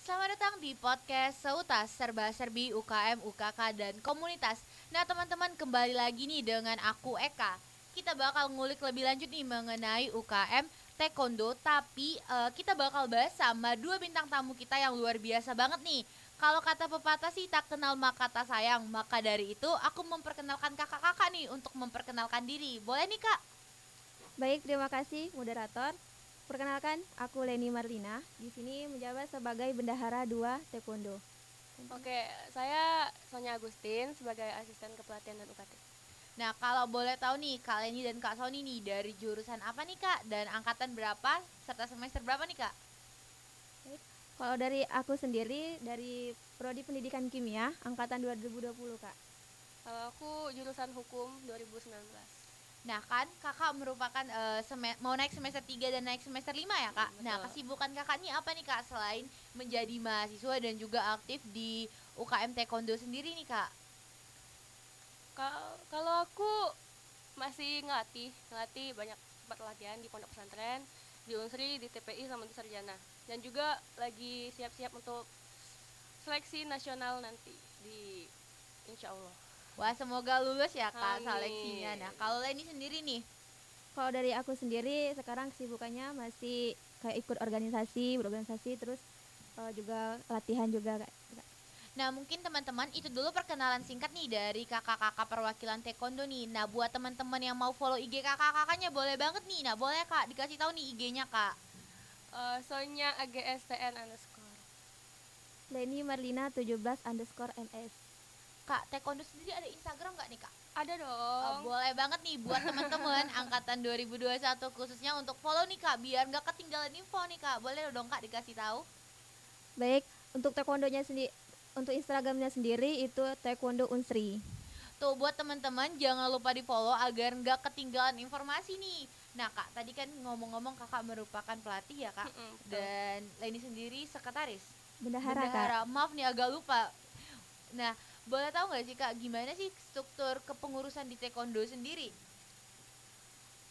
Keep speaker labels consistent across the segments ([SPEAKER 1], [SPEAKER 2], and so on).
[SPEAKER 1] Selamat datang di podcast Seutas Serba Serbi UKM, UKK, dan Komunitas. Nah teman-teman, kembali lagi nih dengan aku Eka. Kita bakal ngulik lebih lanjut nih mengenai UKM Taekwondo. Tapi kita bakal bahas sama dua bintang tamu kita yang luar biasa banget nih. Kalau kata pepatah sih tak kenal maka tak sayang. Maka dari itu aku memperkenalkan kakak-kakak nih untuk memperkenalkan diri. Boleh nih kak?
[SPEAKER 2] Baik, terima kasih moderator. Perkenalkan, aku Leni Marlina. Di sini menjabat sebagai Bendahara 2 Taekwondo.
[SPEAKER 3] Oke, saya Sonya Agustin sebagai asisten kepelatihan dan UKT.
[SPEAKER 1] Nah kalau boleh tahu nih Kak Leni dan Kak Sony nih dari jurusan apa nih kak? Dan angkatan berapa? Serta semester berapa nih kak?
[SPEAKER 2] Baik. Kalau dari aku sendiri, dari Prodi Pendidikan Kimia, angkatan 2020, Kak.
[SPEAKER 3] Kalau aku jurusan hukum 2019.
[SPEAKER 1] Nah kan kakak merupakan mau naik semester 3 dan naik semester 5 ya kak? Nah
[SPEAKER 3] Betul.
[SPEAKER 1] kesibukan kakak nih apa nih kak? Selain menjadi mahasiswa dan juga aktif di UKM Taekwondo sendiri nih kak?
[SPEAKER 3] Kalau aku masih ngelatih banyak tempat latihan di pondok pesantren, di Unsri, di TPI sama di Sarjana. Dan juga lagi siap-siap untuk seleksi nasional nanti di Insya Allah.
[SPEAKER 1] Wah semoga lulus ya kak
[SPEAKER 3] Amin.
[SPEAKER 1] seleksinya. Nah kalau Leni sendiri nih?
[SPEAKER 2] Kalau dari aku sendiri, sekarang kesibukannya masih kayak ikut berorganisasi, terus juga latihan juga, Kak.
[SPEAKER 1] Nah mungkin teman-teman itu dulu perkenalan singkat nih dari kakak-kakak perwakilan taekwondo nih. Nah buat teman-teman yang mau follow IG kakak-kakaknya boleh banget nih. Nah boleh kak dikasih tahu nih IG-nya kak.
[SPEAKER 3] Sonya AGSTN underscore.
[SPEAKER 2] Leni Marlina 17_MS.
[SPEAKER 1] Kak taekwondo sendiri ada Instagram nggak nih kak?
[SPEAKER 3] Ada dong.
[SPEAKER 1] Boleh banget nih buat teman-teman angkatan 2021 khususnya untuk follow nih kak biar nggak ketinggalan info nih kak. Boleh dong kak dikasih tahu?
[SPEAKER 2] Baik, untuk taekwondonya sendiri, untuk Instagramnya sendiri itu Taekwondo Unsri.
[SPEAKER 1] Tuh buat teman-teman jangan lupa di follow agar nggak ketinggalan informasi nih. Nah kak tadi kan ngomong-ngomong kakak merupakan pelatih ya kak.
[SPEAKER 3] Betul.
[SPEAKER 1] Dan Leni sendiri sekretaris.
[SPEAKER 2] Bendahara, Kak.
[SPEAKER 1] Bendahara, maaf nih agak lupa. Nah boleh tahu nggak sih kak gimana sih struktur kepengurusan di taekwondo sendiri?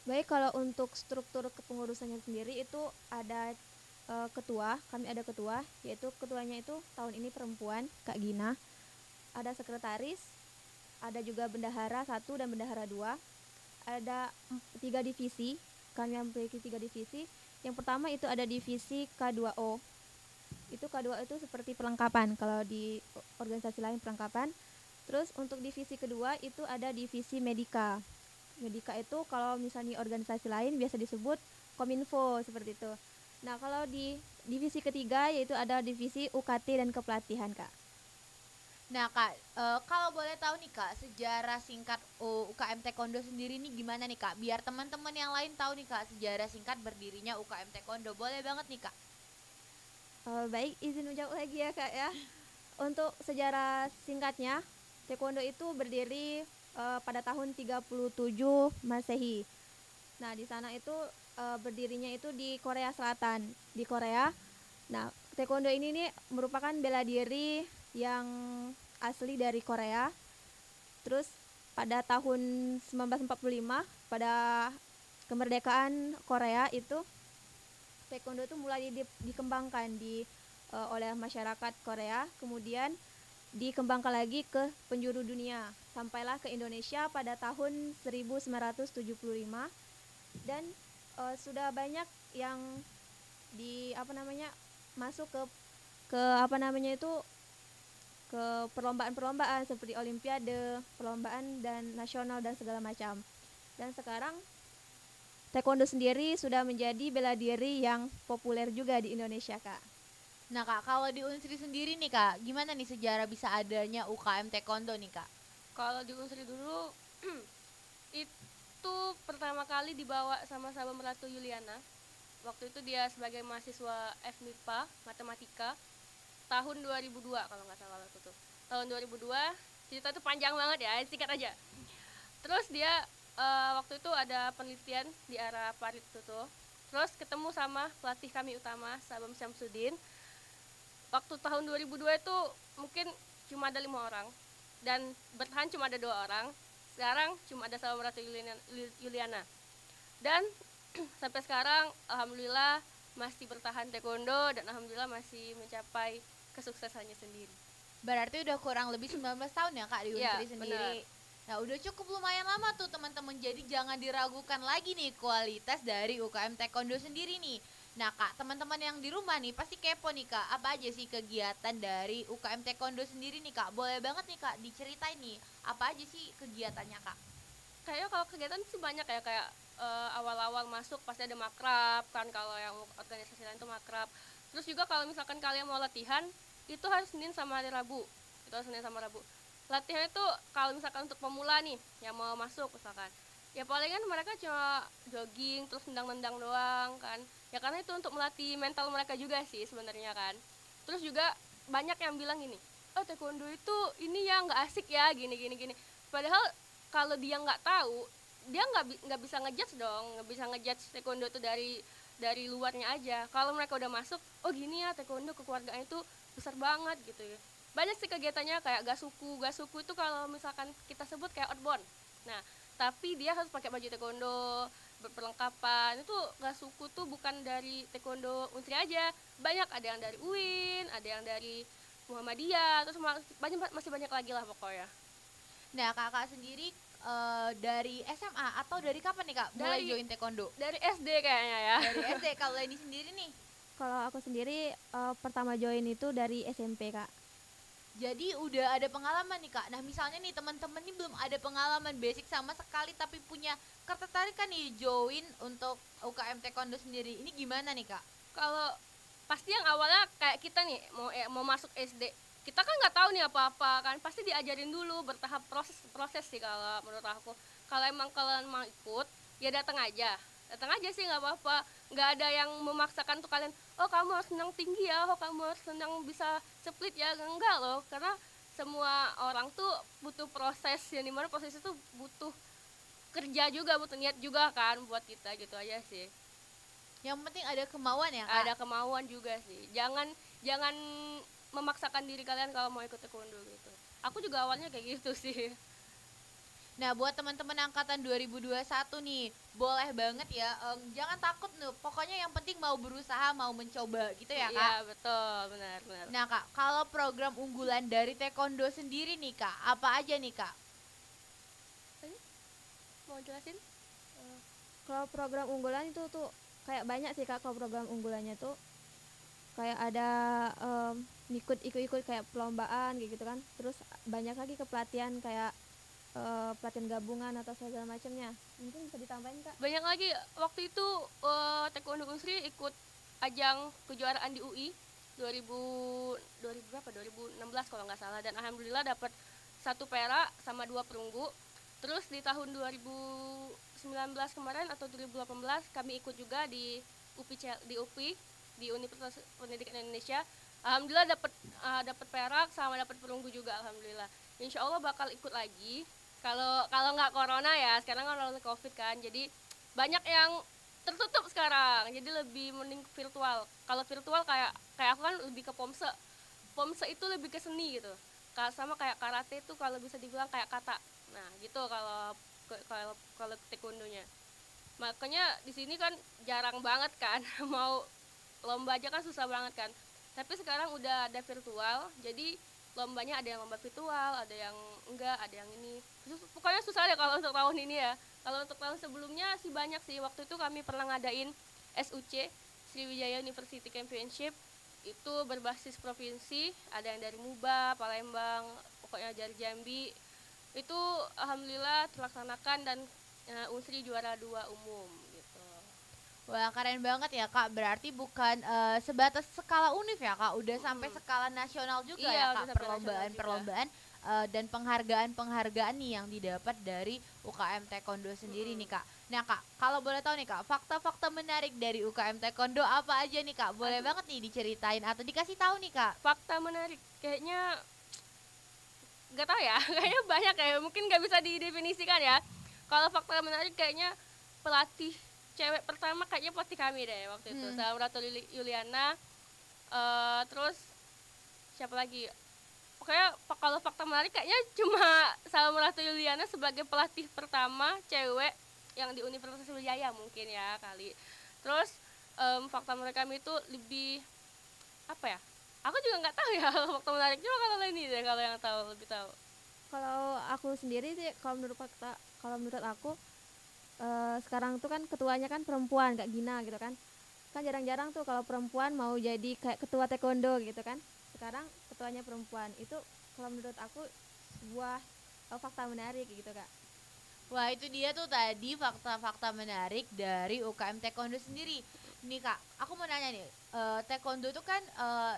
[SPEAKER 2] Baik, kalau untuk struktur kepengurusannya sendiri itu ada ketua, kami ada ketua, yaitu ketuanya itu tahun ini perempuan, Kak Gina. Ada sekretaris, ada juga bendahara 1 dan bendahara 2. Ada 3 divisi, kami memiliki 3 divisi. Yang pertama itu ada divisi K2O. Itu K2O itu seperti perlengkapan, kalau di organisasi lain perlengkapan. Terus untuk divisi kedua itu ada divisi Medika. Medika itu kalau misalnya organisasi lain biasa disebut Kominfo seperti itu. Nah, kalau di divisi ketiga yaitu ada divisi UKT dan kepelatihan, Kak.
[SPEAKER 1] Nah kak, kalau boleh tahu nih kak sejarah singkat UKM Taekwondo sendiri nih gimana nih kak? Biar teman-teman yang lain tahu nih kak sejarah singkat berdirinya UKM Taekwondo. Boleh banget nih kak.
[SPEAKER 2] Baik, izin menjawab lagi ya, Kak ya. Untuk sejarah singkatnya, Taekwondo itu berdiri pada tahun 37 Masehi. Nah, di sana itu berdirinya itu di Korea Selatan, di Korea. Nah, Taekwondo ini nih merupakan bela diri yang asli dari Korea. Terus pada tahun 1945 pada kemerdekaan Korea itu taekwondo itu mulai dikembangkan oleh masyarakat Korea, kemudian dikembangkan lagi ke penjuru dunia sampailah ke Indonesia pada tahun 1975 dan sudah banyak yang masuk ke ke perlombaan-perlombaan seperti olimpiade, perlombaan dan nasional dan segala macam. Dan sekarang taekwondo sendiri sudah menjadi bela diri yang populer juga di Indonesia, Kak.
[SPEAKER 1] Nah kak, kalau di Unsri sendiri nih kak, gimana nih sejarah bisa adanya UKM Taekwondo nih kak?
[SPEAKER 3] Kalau di Unsri dulu itu pertama kali dibawa sama Sabam Ratu Yuliana. Waktu itu dia sebagai mahasiswa FMIPA Matematika tahun 2002 kalau nggak salah waktu itu. Tahun 2002, cerita itu panjang banget ya, singkat aja. Terus dia waktu itu ada penelitian di arah Parit itu. Terus ketemu sama pelatih kami utama Sabam Syamsuddin. Waktu tahun 2002 itu mungkin cuma ada 5 orang dan bertahan cuma ada 2 orang. Sekarang cuma ada Sabam Ratu Yuliana. Dan sampai sekarang alhamdulillah masih bertahan taekwondo dan alhamdulillah masih mencapai kesuksesannya sendiri.
[SPEAKER 1] Berarti udah kurang lebih 19 tahun ya Kak di
[SPEAKER 3] Iya,
[SPEAKER 1] Unsri sendiri. Nah udah cukup lumayan lama tuh teman-teman. Jadi jangan diragukan lagi nih kualitas dari UKM Taekwondo sendiri nih. Nah Kak, teman-teman yang di rumah nih pasti kepo nih Kak, apa aja sih kegiatan dari UKM Taekwondo sendiri nih Kak? Boleh banget nih Kak diceritain nih, apa aja sih kegiatannya Kak?
[SPEAKER 3] Kayaknya kalau kegiatan sih banyak ya, kayak awal-awal masuk pasti ada makrab kan, kalau yang organisasi lain itu makrab. Terus juga kalau misalkan kalian mau latihan itu harus Senin sama hari Rabu, itu harus Senin sama Rabu. Latihan itu kalau misalkan untuk pemula nih yang mau masuk misalkan, ya palingan mereka cuma jogging terus nendang-nendang doang kan, ya karena itu untuk melatih mental mereka juga sih sebenarnya kan. Terus juga banyak yang bilang gini, oh taekwondo itu ini ya nggak asik ya, gini gini gini. Padahal kalau dia nggak tahu, dia nggak bisa ngejudge dong, nggak bisa ngejudge taekwondo itu dari luarnya aja. Kalau mereka udah masuk, oh gini ya taekwondo, kekeluargaan itu besar banget gitu ya. Banyak sih kegiatannya kayak gasuku itu kalau misalkan kita sebut kayak outbound. Nah tapi dia harus pakai baju taekwondo berperlengkapan. Itu gasuku tuh bukan dari taekwondo Unsri aja, banyak, ada yang dari UIN, ada yang dari Muhammadiyah, terus masih banyak lagi lah pokoknya.
[SPEAKER 1] Nah kakak sendiri dari SMA atau dari kapan nih Kak mulai join taekwondo?
[SPEAKER 3] Dari SD kayaknya ya.
[SPEAKER 1] Dari SD. Kalau ini sendiri nih?
[SPEAKER 2] Kalau aku sendiri pertama join itu dari SMP Kak.
[SPEAKER 1] Jadi udah ada pengalaman nih Kak. Nah misalnya nih teman-teman nih belum ada pengalaman basic sama sekali tapi punya ketertarikan nih join untuk UKM Taekwondo sendiri. Ini gimana nih Kak?
[SPEAKER 3] Kalau pasti yang awalnya kayak kita nih mau masuk SD, kita kan nggak tahu nih apa-apa kan, pasti diajarin dulu bertahap, proses sih kalau menurut aku. Kalau emang kalian mau ikut ya datang aja sih, nggak apa-apa. Nggak ada yang memaksakan tuh kalian, oh kamu harus senang tinggi ya, oh kamu harus senang bisa split ya, enggak loh. Karena semua orang tuh butuh proses, yang dimana proses itu butuh kerja juga, butuh niat juga kan buat kita, gitu aja sih.
[SPEAKER 1] Yang penting ada kemauan ya Kak?
[SPEAKER 3] Ada kemauan juga sih, jangan memaksakan diri kalian kalau mau ikut taekwondo gitu. Aku juga awalnya kayak gitu sih.
[SPEAKER 1] Nah buat teman-teman angkatan 2021 nih, boleh banget ya, jangan takut nih, pokoknya yang penting mau berusaha, mau mencoba gitu ya Kak?
[SPEAKER 3] Iya betul, benar.
[SPEAKER 1] Nah Kak, kalau program unggulan dari taekwondo sendiri nih Kak, apa aja nih Kak?
[SPEAKER 3] Mau jelasin?
[SPEAKER 2] Kalau program unggulan itu tuh kayak banyak sih Kak. Kalau program unggulannya tuh kayak ada ikut kayak perlombaan gitu kan. Terus banyak lagi kepelatihan kayak pelatihan gabungan atau segala macamnya. Mungkin bisa ditambahin Kak?
[SPEAKER 3] Banyak lagi. Waktu itu taekwondo Unsri ikut ajang kejuaraan di UI 2000 berapa, 2016 kalau nggak salah, dan alhamdulillah dapat 1 perak sama 2 perunggu. Terus di tahun 2019 kemarin atau 2018 kami ikut juga di UPI, di Universitas Pendidikan Indonesia. Alhamdulillah dapat perak sama dapat perunggu juga, alhamdulillah. Insya Allah bakal ikut lagi kalau nggak corona ya. Sekarang kan COVID kan, jadi banyak yang tertutup sekarang, jadi lebih mending virtual. Kalau virtual kayak aku kan lebih ke pomse itu lebih ke seni gitu, sama kayak karate itu kalau bisa dibilang kayak kata. Nah gitu kalau taekwondonya. Makanya di sini kan jarang banget kan mau lomba aja kan susah banget kan. Tapi sekarang udah ada virtual, jadi lombanya ada yang lomba virtual, ada yang enggak, ada yang ini. Pokoknya susah deh kalau untuk tahun ini ya. Kalau untuk tahun sebelumnya sih banyak sih. Waktu itu kami pernah ngadain SUC, Sriwijaya University Championship. Itu berbasis provinsi, ada yang dari Muba, Palembang, pokoknya dari Jambi. Itu alhamdulillah terlaksanakan dan Unsri juara 2 umum gitu.
[SPEAKER 1] Wah keren banget ya Kak, berarti bukan sebatas skala univ ya Kak, udah sampai skala nasional juga
[SPEAKER 3] Iya,
[SPEAKER 1] ya Kak, perlombaan dan penghargaan nih yang didapat dari UKM Taekwondo sendiri nih Kak. Nah Kak, kalau boleh tahu nih Kak, fakta-fakta menarik dari UKM Taekwondo apa aja nih Kak? Boleh banget nih diceritain atau dikasih tahu nih Kak?
[SPEAKER 3] Fakta menarik, kayaknya nggak tahu ya, kayaknya banyak ya, mungkin nggak bisa didefinisikan ya. Kalau fakta menarik kayaknya pelatih cewek pertama kayaknya pelatih kami deh waktu itu, Ratu Yuliana. Terus siapa lagi? Pokoknya kalau fakta menarik kayaknya cuma Ratu Yuliana sebagai pelatih pertama cewek yang di Universitas Sriwijaya mungkin ya kali. Terus fakta menarik kami itu lebih apa ya? Aku juga nggak tahu ya fakta menarik. Cuma kalau ini deh kalau yang tahu lebih tahu.
[SPEAKER 2] Kalau aku sendiri sih, kalau menurut aku sekarang tuh kan ketuanya kan perempuan, Kak Gina gitu kan. Kan jarang-jarang tuh kalau perempuan mau jadi kayak ketua taekwondo gitu kan. Sekarang ketuanya perempuan. Itu kalau menurut aku sebuah fakta menarik gitu, Kak.
[SPEAKER 1] Wah, itu dia tuh tadi fakta-fakta menarik dari UKM Taekwondo sendiri. Nih Kak, aku mau nanya nih, Taekwondo tuh kan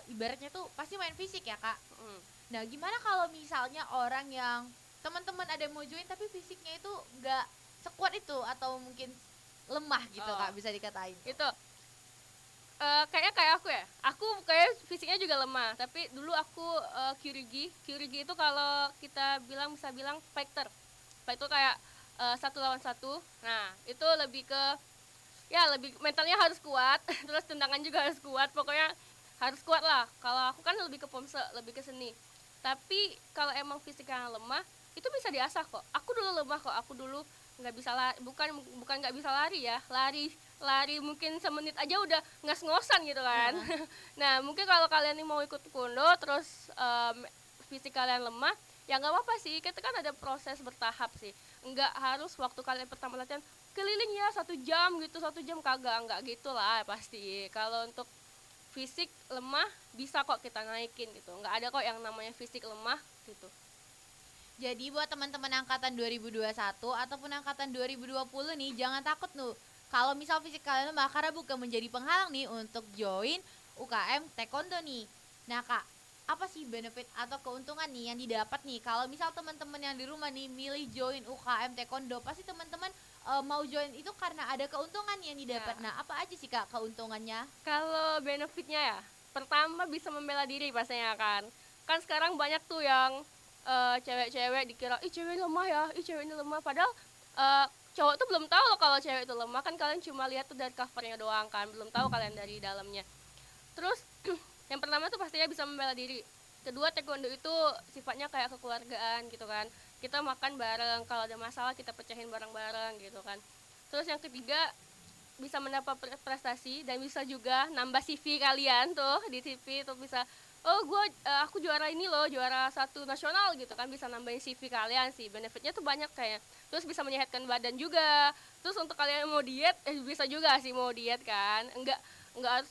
[SPEAKER 1] ibaratnya tuh pasti main fisik ya Kak.
[SPEAKER 3] Mm.
[SPEAKER 1] Nah, gimana kalau misalnya orang yang teman-teman ada yang mau join tapi fisiknya itu nggak sekuat itu atau mungkin lemah gitu
[SPEAKER 3] Oh.
[SPEAKER 1] Kak, bisa dikatain.
[SPEAKER 3] Itu kayaknya kayak aku ya. Aku kayak fisiknya juga lemah, tapi dulu aku kyuryugi. Kyuryugi itu kalau kita bisa bilang fighter. Fighter kayak 1 lawan 1. Nah, itu lebih ke ya lebih mentalnya harus kuat, terus tendangan juga harus kuat. Pokoknya harus kuat lah. Kalau aku kan lebih ke pomse, lebih ke seni. Tapi kalau emang fisik yang lemah, itu bisa diasah kok. Aku dulu lemah kok. Aku dulu nggak bisa bukan nggak bisa lari ya, lari mungkin semenit aja udah ngas-ngosan gitu kan. Nah mungkin kalau kalian ini mau ikut taekwondo terus fisik kalian lemah, ya nggak apa-apa sih, kita kan ada proses bertahap sih, nggak harus waktu kalian pertama latihan keliling ya 1 jam gitu, 1 jam kagak, nggak gitu lah pasti. Kalau untuk fisik lemah bisa kok kita naikin gitu, nggak ada kok yang namanya fisik lemah gitu.
[SPEAKER 1] Jadi buat teman-teman angkatan 2021 ataupun angkatan 2020 nih, jangan takut tuh. Kalau misal fisik kalian lemah, karena bukan menjadi penghalang nih untuk join UKM Taekwondo nih. Nah Kak, apa sih benefit atau keuntungan nih yang didapat nih kalau misal teman-teman yang di rumah nih milih join UKM Taekwondo, pasti teman-teman mau join itu karena ada keuntungan yang didapat.
[SPEAKER 3] Ya.
[SPEAKER 1] Nah, apa aja sih Kak keuntungannya?
[SPEAKER 3] Kalau benefitnya ya, pertama bisa membela diri pastinya kan. Kan sekarang banyak tuh yang cewek-cewek dikira, ih cewek lemah ya, ih cewek ini lemah. Padahal cowok tuh belum tahu loh kalau cewek itu lemah. Kan kalian cuma lihat tuh dari covernya doang kan, belum tahu kalian dari dalamnya. Terus yang pertama tuh pastinya bisa membela diri. Kedua, taekwondo itu sifatnya kayak kekeluargaan gitu kan. Kita makan bareng, kalau ada masalah kita pecahin bareng-bareng gitu kan. Terus yang ketiga, bisa mendapat prestasi dan bisa juga nambah CV kalian tuh di CV tuh bisa, oh aku juara ini loh, juara 1 nasional gitu kan, bisa nambahin CV kalian sih. Benefitnya tuh banyak kayak, terus bisa menyehatkan badan juga. Terus untuk kalian yang mau diet bisa juga sih mau diet kan, enggak harus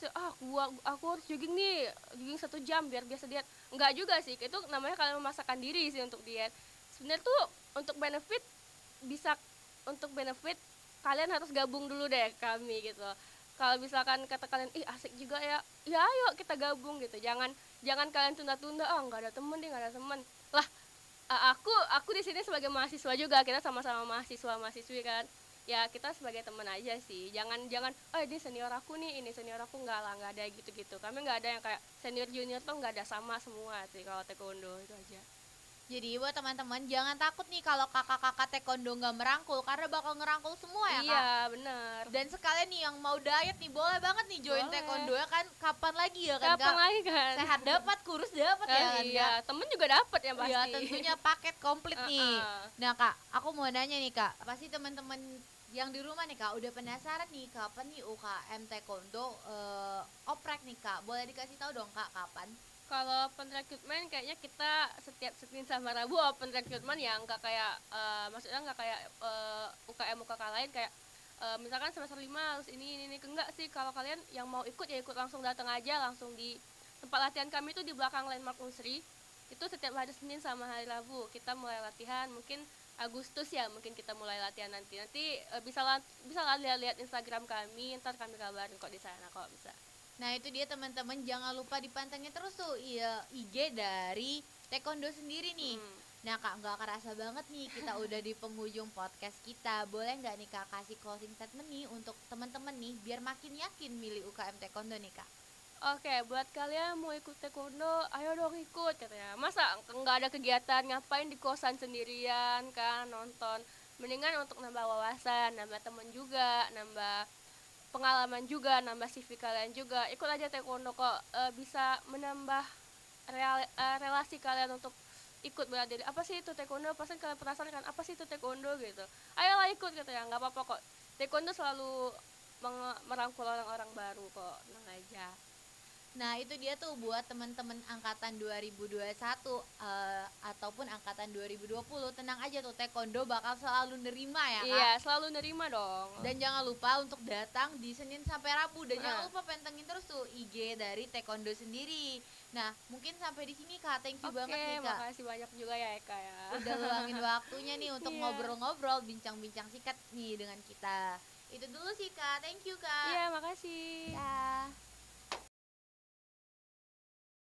[SPEAKER 3] aku harus jogging nih, jogging 1 jam biar biasa diet, enggak juga sih. Itu namanya kalian memaksakan diri sih untuk diet. Sebenarnya tuh untuk benefit bisa, untuk benefit kalian harus gabung dulu deh kami gitu. Kalau misalkan kata kalian, ih asik juga ya, ya ayo kita gabung gitu. Jangan kalian tunda-tunda, nggak ada temen deh, nggak ada temen lah. Aku di sini sebagai mahasiswa juga, kita sama-sama mahasiswi kan. Ya kita sebagai teman aja sih. Jangan oh ini senior aku nih, ini senior aku, nggak lah, nggak ada gitu-gitu. Kami nggak ada yang kayak senior junior tuh, nggak ada, sama semua sih kalau taekwondo itu aja.
[SPEAKER 1] Jadi buat teman-teman jangan takut nih kalau kakak-kakak taekwondo nggak merangkul, karena bakal ngerangkul semua ya Kak.
[SPEAKER 3] Iya bener.
[SPEAKER 1] Dan sekalian nih yang mau diet nih boleh banget nih join
[SPEAKER 3] Boleh.
[SPEAKER 1] taekwondo ya kan, kapan lagi ya kan
[SPEAKER 3] Kapan
[SPEAKER 1] Kak?
[SPEAKER 3] lagi kan?
[SPEAKER 1] Sehat dapat, kurus dapat ya kan
[SPEAKER 3] Iya,
[SPEAKER 1] Kak?
[SPEAKER 3] temen juga dapet ya pasti.
[SPEAKER 1] Ya tentunya paket komplit nih.
[SPEAKER 3] Uh-uh.
[SPEAKER 1] Nah Kak, aku mau nanya nih Kak, pasti teman-teman yang di rumah nih Kak udah penasaran nih kapan nih UKM Taekwondo oprek nih Kak, boleh dikasih tahu dong Kak kapan?
[SPEAKER 3] Kalau open recruitment kayaknya kita setiap Senin sama Rabu open recruitment ya, nggak kayak maksudnya nggak kayak UKM lain kayak misalkan semester 5 harus ini enggak sih. Kalau kalian yang mau ikut ya ikut, langsung datang aja langsung di tempat latihan kami itu di belakang landmark Unsri. Itu setiap hari Senin sama hari Rabu kita mulai latihan, mungkin Agustus ya mungkin kita mulai latihan nanti bisa lihat Instagram kami, ntar kami kabarin kok di sana kok bisa.
[SPEAKER 1] Nah itu dia teman-teman, jangan lupa dipantengin terus tuh IG dari Taekwondo sendiri nih. Nah Kak, nggak kerasa banget nih kita udah di penghujung podcast kita. Boleh nggak nih Kak kasih closing statement nih untuk teman-teman nih biar makin yakin milih UKM Taekwondo nih Kak?
[SPEAKER 3] Oke, buat kalian mau ikut taekwondo, ayo dong ikut katanya. Masa nggak ada kegiatan, ngapain di kosan sendirian kan nonton? Mendingan untuk nambah wawasan, nambah temen juga, nambah pengalaman juga, nambah CV kalian juga. Ikut aja taekwondo kok, bisa menambah relasi kalian untuk ikut bela diri. Apa sih itu taekwondo? Pasti kalian penasaran kan, apa sih itu taekwondo gitu. Ayolah ikut katanya, nggak apa-apa kok. Taekwondo selalu merangkul orang-orang baru kok, tenang aja.
[SPEAKER 1] Nah, itu dia tuh buat teman-teman angkatan 2021 ataupun angkatan 2020, tenang aja tuh, taekwondo bakal selalu nerima ya, Kak.
[SPEAKER 3] Iya, selalu nerima dong.
[SPEAKER 1] Dan jangan lupa untuk datang di Senin sampai Rabu, dan jangan
[SPEAKER 3] Ah.
[SPEAKER 1] lupa pantengin terus tuh IG dari taekwondo sendiri. Nah, mungkin sampai di sini Kak, thank you banget nih Kak.
[SPEAKER 3] Makasih banyak juga ya Eka ya.
[SPEAKER 1] Udah luangin waktunya nih untuk
[SPEAKER 3] Iya.
[SPEAKER 1] ngobrol-ngobrol, bincang-bincang singkat nih dengan kita. Itu dulu sih Kak, thank you Kak.
[SPEAKER 3] Iya, makasih.
[SPEAKER 1] Dah.